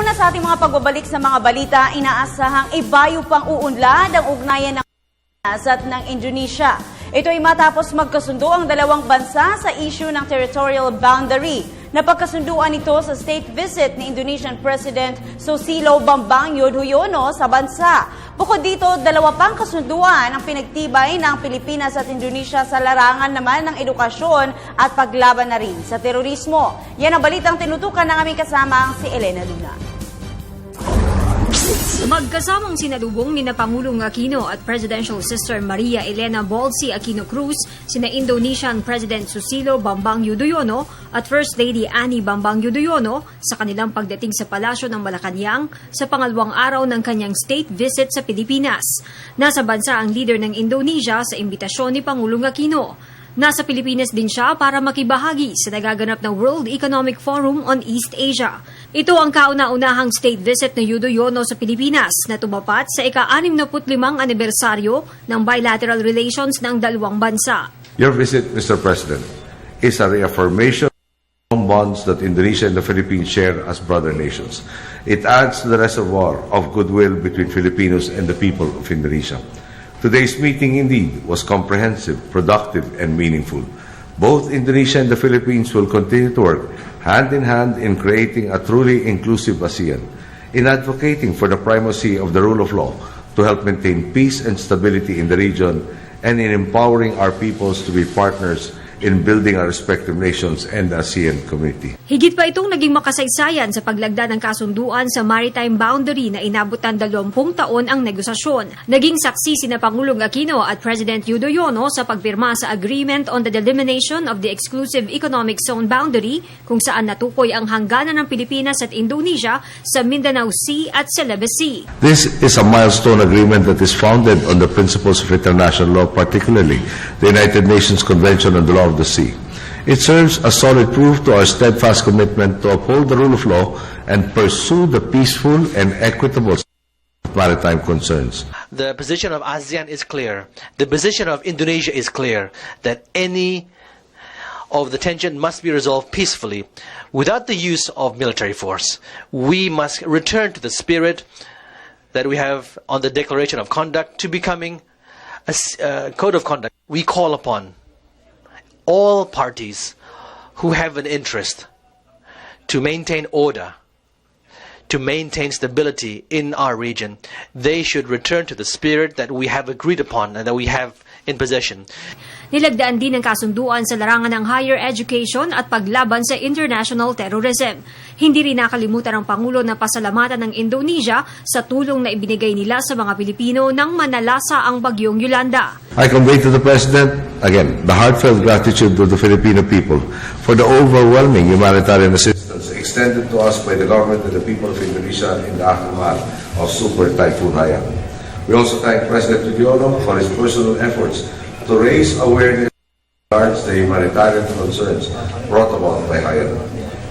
Una sa ating mga pagbabalik sa mga balita, inaasahang ibayo pang uunlad ang ugnayan ng Pilipinas at ng Indonesia. Ito ay matapos magkasundo ang dalawang bansa sa issue ng territorial boundary. Napagkasunduan ito sa state visit ni Indonesian President Susilo Bambang Yudhoyono sa bansa. Bukod dito, dalawa pang kasunduan ang pinagtibay ng Pilipinas at Indonesia sa larangan naman ng edukasyon at paglaban na rin sa terorismo. Yan ang balitang tinutukan ng aming kasama si Elena Luna. Magkasamang sinalubong ni Pangulong Aquino at Presidential Sister Maria Elena Bolsi Aquino Cruz, sina Indonesian President Susilo Bambang Yudhoyono at First Lady Ani Bambang Yudhoyono sa kanilang pagdating sa palasyo ng Malacanang sa pangalawang araw ng kanyang state visit sa Pilipinas. Nasa bansa ang leader ng Indonesia sa imbitasyon ni Pangulong Aquino. Nasa Pilipinas din siya para makibahagi sa nagaganap na World Economic Forum on East Asia. Ito ang kauna-unahang state visit ni Yudhoyono sa Pilipinas na tumapat sa ika-65 anibersaryo ng bilateral relations ng dalawang bansa. Your visit, Mr. President, is a reaffirmation of bonds that Indonesia and the Philippines share as brother nations. It adds to the reservoir of goodwill between Filipinos and the people of Indonesia. Today's meeting indeed was comprehensive, productive, and meaningful. Both Indonesia and the Philippines will continue to work hand in hand in creating a truly inclusive ASEAN, in advocating for the primacy of the rule of law to help maintain peace and stability in the region, and in empowering our peoples to be partners in building our respective nations and the ASEAN community. Higit pa itong naging makasaysayan sa paglagda ng kasunduan sa maritime boundary na inabot ng 20 taon ang negosasyon. Naging saksi sina Pangulong Aquino at President Yudhoyono sa pagpirma sa Agreement on the Delimitation of the Exclusive Economic Zone Boundary kung saan natukoy ang hangganan ng Pilipinas at Indonesia sa Mindanao Sea at Celebes Sea. This is a milestone agreement that is founded on the principles of international law, particularly the United Nations Convention on the Law of the Sea. It serves as solid proof to our steadfast commitment to uphold the rule of law and pursue the peaceful and equitable maritime concerns. The position of ASEAN is clear. The position of Indonesia is clear that any of the tension must be resolved peacefully without the use of military force. We must return to the spirit that we have on the Declaration of Conduct to becoming a code of conduct. We call upon all parties who have an interest to maintain order, to maintain stability in our region. They should return to the spirit that we have agreed upon and that we have in possession. Nilagdaan din ang kasunduan sa larangan ng higher education at paglaban sa international terrorism. Hindi rin nakalimutan ng Pangulo na pasalamatan ng Indonesia sa tulong na ibinigay nila sa mga Pilipino nang manalasa ang bagyong Yolanda. I convey to the President, again, the heartfelt gratitude of the Filipino people for the overwhelming humanitarian assistance extended to us by the government and the people of Indonesia in the aftermath of Super Typhoon Haiyan. We also thank President Yudhoyono for his personal efforts to raise awareness regards the humanitarian concerns brought about by Haiyan.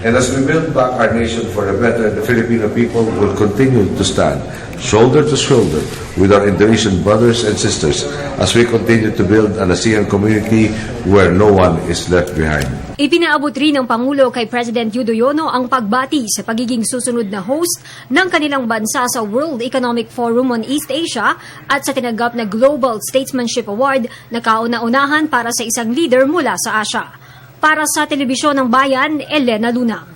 And as we build back our nation for the better, the Filipino people will continue to stand shoulder to shoulder with our Indonesian brothers and sisters as we continue to build an ASEAN community where no one is left behind. Ipinaabot rin ng Pangulo kay President Yudhoyono ang pagbati sa pagiging susunod na host ng kanilang bansa sa World Economic Forum on East Asia at sa tinanggap na Global Statesmanship Award na kauna-unahan para sa isang leader mula sa Asia. Para sa Telebisyon ng Bayan, Elena Luna.